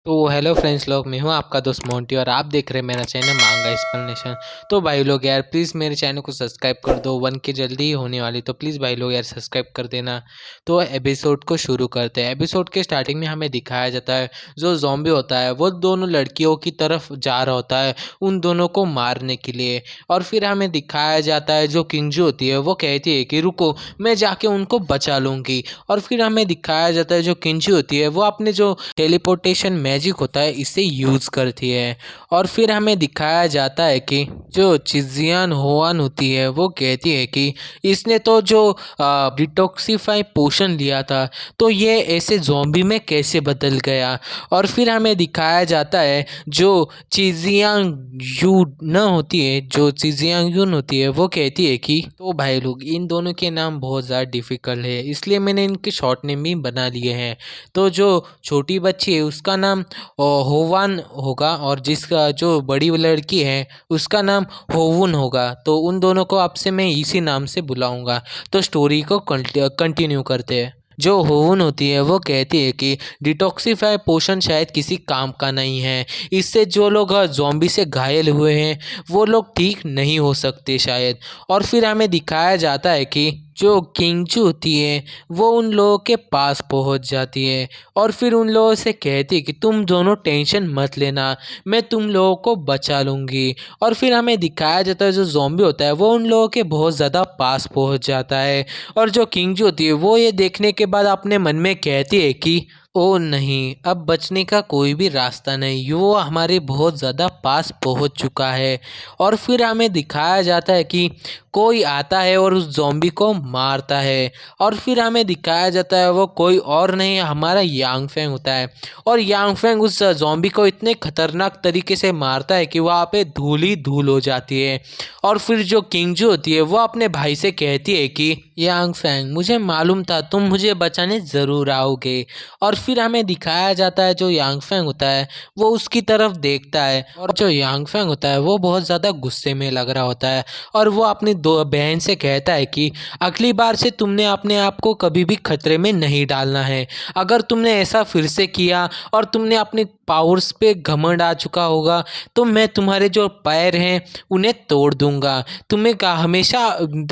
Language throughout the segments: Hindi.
तो हेलो फ्रेंड्स लोग, मैं हूं आपका दोस्त मोंटी और आप देख रहे हैं मेरा चैनल मांगा एक्सप्लेनेशन। तो भाई लोग यार प्लीज़ मेरे चैनल को सब्सक्राइब कर दो, 1 के जल्दी ही होने वाली, तो प्लीज़ भाई लोग यार सब्सक्राइब कर देना। तो एपिसोड को शुरू करते हैं। एपिसोड के स्टार्टिंग में हमें दिखाया जाता है जो ज़ॉम्बी होता है वो दोनों लड़कियों की तरफ जा रहा होता है उन दोनों को मारने के लिए। और फिर हमें दिखाया जाता है जो किंजू होती है वो कहती है कि रुको, मैं जाके उनको बचा लूँगी। और फिर हमें दिखाया जाता है जो किंजू होती है वो अपने जो टेलीपोर्टेशन मैजिक होता है इसे यूज़ करती है। और फिर हमें दिखाया जाता है कि जो चिजियान होआन होती है वो कहती है कि इसने तो जो डिटॉक्सिफाई पोशन लिया था तो ये ऐसे ज़ॉम्बी में कैसे बदल गया। और फिर हमें दिखाया जाता है जो चिजियांग यू न होती है, जो चिजियांग यून होती है वो कहती है कि तो भाई लोग इन दोनों के नाम बहुत ज़्यादा डिफ़िकल्ट है, इसलिए मैंने इनके शॉर्ट नेम भी बना लिए हैं। तो जो छोटी बच्ची है उसका नाम होवान होगा और जिसका जो बड़ी लड़की है उसका नाम होवुन होगा। तो उन दोनों को आपसे मैं इसी नाम से बुलाऊंगा। तो स्टोरी को कंटिन्यू करते हैं। जो होवुन होती है वो कहती है कि डिटॉक्सिफाई पोशन शायद किसी काम का नहीं है, इससे जो लोग ज़ॉम्बी से घायल हुए हैं वो लोग ठीक नहीं हो सकते शायद। और फिर हमें दिखाया जाता है कि जो किंगचू होती है वो उन लोगों के पास पहुंच जाती है और फिर उन लोगों से कहती है कि तुम दोनों टेंशन मत लेना, मैं तुम लोगों को बचा लूँगी। और फिर हमें दिखाया जाता है जो ज़ॉम्बी होता है वो उन लोगों के बहुत ज़्यादा पास पहुंच जाता है। और जो किंगचू होती है वो ये देखने के बाद अपने मन में कहती है कि ओ नहीं, अब बचने का कोई भी रास्ता नहीं, वो हमारे बहुत ज़्यादा पास पहुंच चुका है। और फिर हमें दिखाया जाता है कि कोई आता है और उस ज़ॉम्बी को मारता है। और फिर हमें दिखाया जाता है वो कोई और नहीं हमारा यांग फेंग होता है। और यांग फेंग उस ज़ॉम्बी को इतने खतरनाक तरीके से मारता है कि वहाँ पे धूल ही धूल हो जाती है। और फिर जो किंगजू होती है वो अपने भाई से कहती है कि यांग फेंग, मुझे मालूम था तुम मुझे बचाने ज़रूर आओगे। और फिर हमें दिखाया जाता है जो यांग फेंग होता है वो उसकी तरफ देखता है और जो यांग फेंग होता है वो बहुत ज़्यादा गुस्से में लग रहा होता है। और वो अपनी दो बहन से कहता है कि अगली बार से तुमने अपने आप को कभी भी खतरे में नहीं डालना है। अगर तुमने ऐसा फिर से किया और तुमने अपने पावर्स पे घमंड आ चुका होगा तो मैं तुम्हारे जो पैर हैं उन्हें तोड़ दूंगा। तुम्हें हमेशा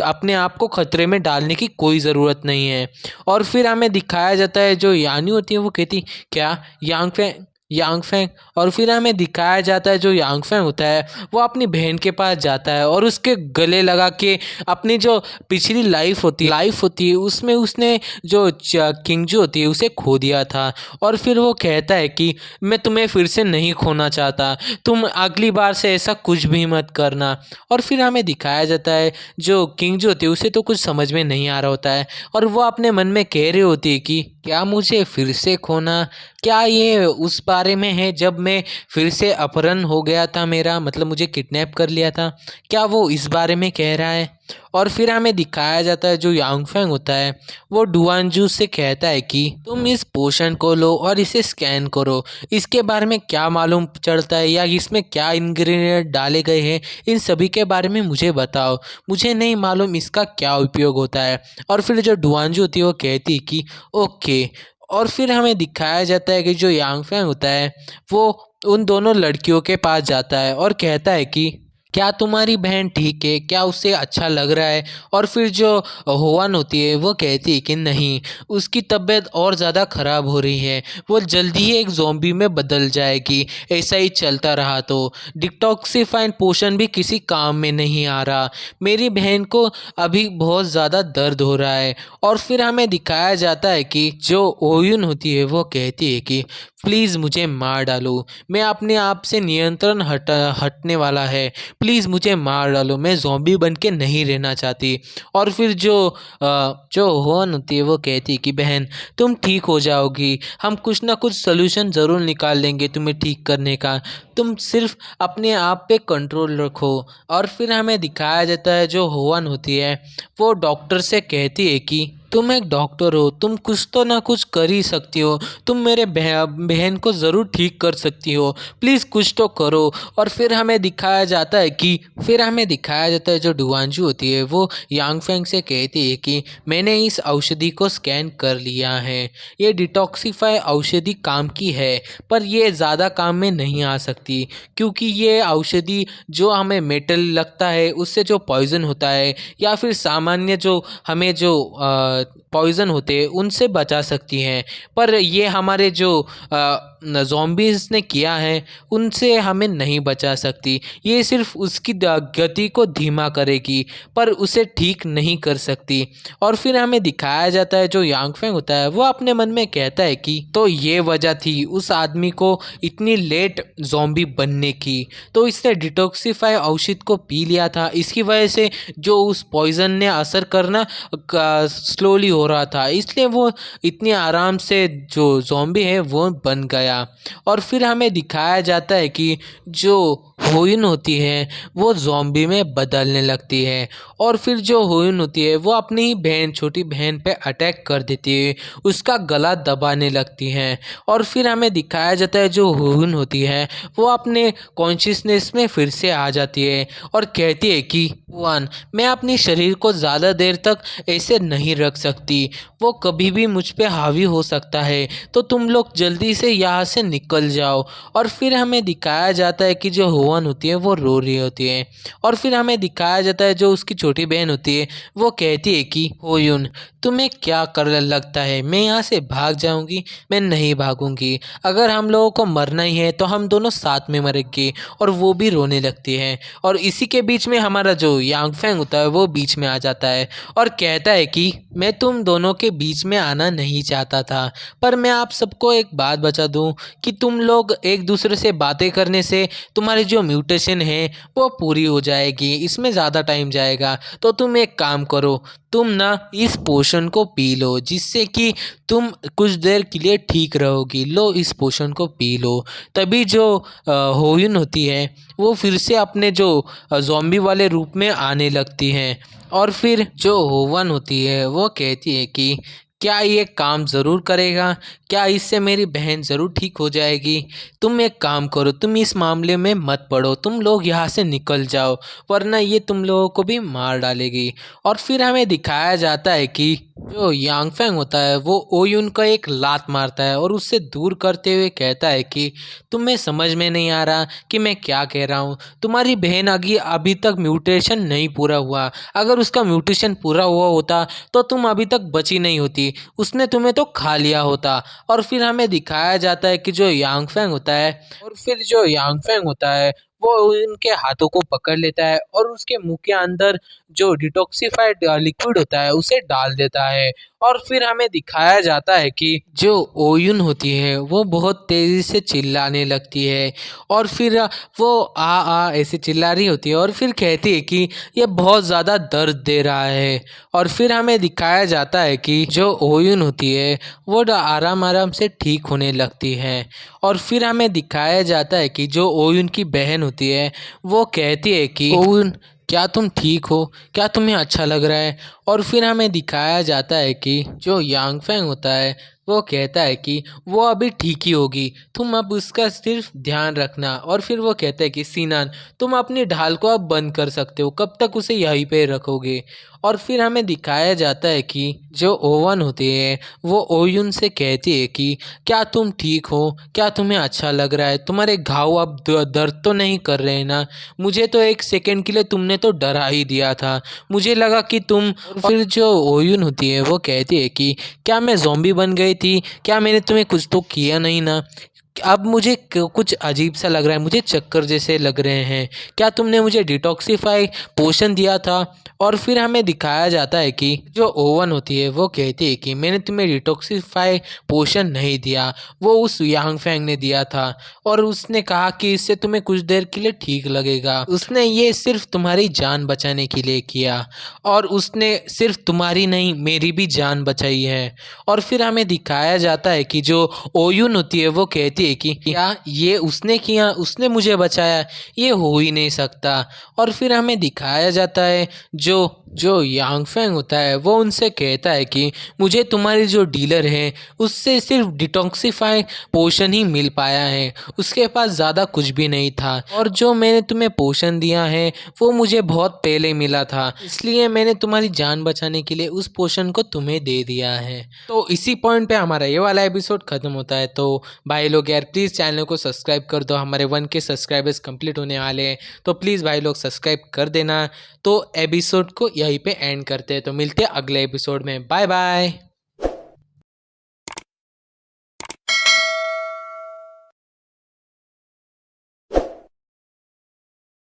अपने आप को खतरे में डालने की कोई ज़रूरत नहीं है। और फिर हमें दिखाया जाता है जो यानी होती है वो कहती क्या यांग फेंग। और फिर हमें दिखाया जाता है जो यांग फेंग होता है वो अपनी बहन के पास जाता है और उसके गले लगा के अपनी जो पिछली लाइफ होती है उसमें उसने जो किंगजू होती है उसे खो दिया था। और फिर वो कहता है कि मैं तुम्हें फिर से नहीं खोना चाहता, तुम अगली बार से ऐसा कुछ भी मत करना। और फिर हमें दिखाया जाता है जो किंगजू होती है उसे तो कुछ समझ में नहीं आ रहा होता है और वो अपने मन में कह रही होती है कि क्या मुझे फिर से खोना, क्या ये उस बारे में है जब मैं फिर से अपहरण हो गया था, मेरा मतलब मुझे किडनैप कर लिया था, क्या वो इस बारे में कह रहा है। और फिर हमें दिखाया जाता है जो यांगफेंग होता है वो डुआनजू से कहता है कि तुम इस पोशन को लो और इसे स्कैन करो, इसके बारे में क्या मालूम चलता है या इसमें क्या इंग्रेडिएंट डाले गए हैं इन सभी के बारे में मुझे बताओ, मुझे नहीं मालूम इसका क्या उपयोग होता है। और फिर जो डुआनजू होती है वो कहती है कि ओके। और फिर हमें दिखाया जाता है कि जो यांगफेंग होता है वो उन दोनों लड़कियों के पास जाता है और कहता है कि क्या तुम्हारी बहन ठीक है, क्या उसे अच्छा लग रहा है। और फिर जो होवन होती है वो कहती है कि नहीं, उसकी तबीयत और ज़्यादा ख़राब हो रही है, वो जल्दी ही एक ज़ॉम्बी में बदल जाएगी, ऐसा ही चलता रहा तो डिटॉक्सिफाइन पोशन भी किसी काम में नहीं आ रहा, मेरी बहन को अभी बहुत ज़्यादा दर्द हो रहा है। और फिर हमें दिखाया जाता है कि जो ओयुन होती है वो कहती है कि प्लीज़ मुझे मार डालो, मैं अपने आप से नियंत्रण हटने वाला है, प्लीज़ मुझे मार डालो, मैं ज़ॉम्बी बन के नहीं रहना चाहती। और फिर जो होन होती है वो कहती है कि बहन तुम ठीक हो जाओगी, हम कुछ ना कुछ सलूशन ज़रूर निकाल लेंगे तुम्हें ठीक करने का, तुम सिर्फ अपने आप पे कंट्रोल रखो। और फिर हमें दिखाया जाता है जो होवन होती है वो डॉक्टर से कहती है कि तुम एक डॉक्टर हो, तुम कुछ तो ना कुछ कर ही सकती हो, तुम मेरे बहन को ज़रूर ठीक कर सकती हो, प्लीज़ कुछ तो करो। और फिर हमें दिखाया जाता है जो डुआंजू होती है वो यांगफेंग से कहती है कि मैंने इस औषधि को स्कैन कर लिया है, ये डिटॉक्सिफाई औषधि काम की है, पर ये ज़्यादा काम में नहीं आ सकती, क्योंकि ये औषधि जो हमें मेटल लगता है उससे जो पॉइज़न होता है या फिर सामान्य जो हमें जो पॉइज़न होते हैं उनसे बचा सकती हैं, पर ये हमारे जो ज़ॉम्बीज़ ने किया है उनसे हमें नहीं बचा सकती। ये सिर्फ उसकी गति को धीमा करेगी, पर उसे ठीक नहीं कर सकती। और फिर हमें दिखाया जाता है जो यांगफेंग होता है वो अपने मन में कहता है कि तो ये वजह थी उस आदमी को इतनी लेट ज़ॉम्बी बनने की, तो इसने डिटॉक्सिफाई औषध को पी लिया था, इसकी वजह से जो उस पॉइज़न ने असर करना स्लोली हो रहा था, इसलिए वो इतनी आराम से जो ज़ॉम्बी है वो बन गया। और फिर हमें दिखाया जाता है कि जो हीरोइन होती है वो ज़ॉम्बी में बदलने लगती है, और फिर जो हीरोइन होती है वो अपनी ही छोटी बहन पे अटैक कर देती है, उसका गला दबाने लगती है। और फिर हमें दिखाया जाता है जो हीरोइन होती है वो अपने कॉन्शियसनेस में फिर से आ जाती है और कहती है कि भगवान, मैं अपने शरीर को ज़्यादा देर तक ऐसे नहीं रख सकती, वो कभी भी मुझ पे हावी हो सकता है, तो तुम लोग जल्दी से यहाँ से निकल जाओ। और फिर हमें दिखाया जाता है कि जो होवन होती है वो रो रही होती है, और फिर हमें दिखाया जाता है जो उसकी छोटी बहन होती है वो कहती है कि होयुन, तुम्हें क्या कर लगता है मैं यहाँ से भाग जाऊँगी? मैं नहीं भागूंगी, अगर हम लोगों को मरना ही है तो हम दोनों साथ में मरेंगे। और वो भी रोने लगती है, और इसी के बीच में हमारा जो यांगफेंग होता है वो बीच में आ जाता है और कहता है कि मैं तुम दोनों के बीच में आना नहीं चाहता था, पर मैं आप सबको एक बात बता दूं कि तुम लोग एक दूसरे से बातें करने से तुम्हारी जो म्यूटेशन है वो पूरी हो जाएगी, इसमें ज़्यादा टाइम जाएगा, तो तुम एक काम करो, तुम ना इस पोशन को पी लो जिससे कि तुम कुछ देर के लिए ठीक रहोगी, लो इस पोशन को पी लो। तभी जो होयुन होती है वो फिर से अपने जो ज़ॉम्बी वाले रूप में आने लगती हैं, और फिर जो होवन होती है वो कहती है कि क्या ये काम ज़रूर करेगा? क्या इससे मेरी बहन ज़रूर ठीक हो जाएगी? तुम एक काम करो, तुम इस मामले में मत पड़ो, तुम लोग यहाँ से निकल जाओ, वरना ये तुम लोगों को भी मार डालेगी। और फिर हमें दिखाया जाता है कि जो यांगफेंग होता है वो ओयुन को एक लात मारता है और उससे दूर करते हुए कहता है कि तुम्हें समझ में नहीं आ रहा कि मैं क्या कह रहा हूँ, तुम्हारी बहन अभी तक म्यूटेशन नहीं पूरा हुआ, अगर उसका म्यूटेशन पूरा हुआ होता तो तुम अभी तक बची नहीं होती, उसने तुम्हें तो खा लिया होता। और फिर हमें दिखाया जाता है कि जो यांगफेंग होता है वो उनके हाथों को पकड़ लेता है और उसके मुंह के अंदर जो डिटॉक्सिफाइड लिक्विड होता है उसे डाल देता है। और फिर हमें दिखाया जाता है कि जो ओयुन होती है वो बहुत तेज़ी से चिल्लाने लगती है, और फिर वो आ ऐसे चिल्ला रही होती है और फिर कहती है कि ये बहुत ज़्यादा दर्द दे रहा है। और फिर हमें दिखाया जाता है कि जो ओयुन होती है वो आराम आराम से ठीक होने लगती है। और फिर हमें दिखाया जाता है कि जो ओयुन की बहन होती है वो कहती है कि ओयुन, क्या तुम ठीक हो? क्या तुम्हें अच्छा लग रहा है? और फिर हमें दिखाया जाता है कि जो यांगफेंग होता है वो कहता है कि वो अभी ठीक ही होगी, तुम अब उसका सिर्फ ध्यान रखना। और फिर वो कहता है कि सीनान, तुम अपनी ढाल को अब बंद कर सकते हो, कब तक उसे यहीं पे रखोगे? और फिर हमें दिखाया जाता है कि जो ओवन होती है वो ओयुन से कहती है कि क्या तुम ठीक हो? क्या तुम्हें अच्छा लग रहा है? तुम्हारे घाव अब दर्द तो नहीं कर रहे ना? मुझे तो एक सेकंड के लिए तुमने तो डरा ही दिया था, मुझे लगा कि तुम। और फिर जो ओयुन होती है वो कहती है कि क्या मैं ज़ॉम्बी बन गई थी? क्या मैंने तुम्हें कुछ तो किया नहीं ना? अब मुझे कुछ अजीब सा लग रहा है, मुझे चक्कर जैसे लग रहे हैं, क्या तुमने मुझे डिटॉक्सिफाई पोशन दिया था? और फिर हमें दिखाया जाता है कि जो ओवन होती है वो कहती है कि मैंने तुम्हें डिटॉक्सिफाई पोशन नहीं दिया, वो उस यांगफेंग ने दिया था, और उसने कहा कि इससे तुम्हें कुछ देर के लिए ठीक लगेगा, उसने ये सिर्फ तुम्हारी जान बचाने के लिए किया, और उसने सिर्फ तुम्हारी नहीं मेरी भी जान बचाई है। और फिर हमें दिखाया जाता है कि जो ओयुन होती है वो कहती है कि क्या ये उसने किया, उसने मुझे बचाया, ये हो ही नहीं सकता। और फिर हमें दिखाया जाता है जो जो यांग फेंग होता है वो उनसे कहता है कि मुझे तुम्हारी जो डीलर है उससे सिर्फ डिटॉक्सिफाई पोशन ही मिल पाया है, उसके पास ज़्यादा कुछ भी नहीं था, और जो मैंने तुम्हें पोशन दिया है वो मुझे बहुत पहले मिला था, इसलिए मैंने तुम्हारी जान बचाने के लिए उस पोशन को तुम्हें दे दिया है। तो इसी पॉइंट पे हमारा ये वाला एपिसोड खत्म होता है। तो भाई लोग यार प्लीज़ चैनल को सब्सक्राइब कर दो, हमारे 1K सब्सक्राइबर्स कंप्लीट होने वाले हैं, तो प्लीज़ भाई लोग सब्सक्राइब कर देना। तो एपिसोड को यहीं पे एंड करते हैं, तो मिलते हैं अगले एपिसोड में। Bye bye.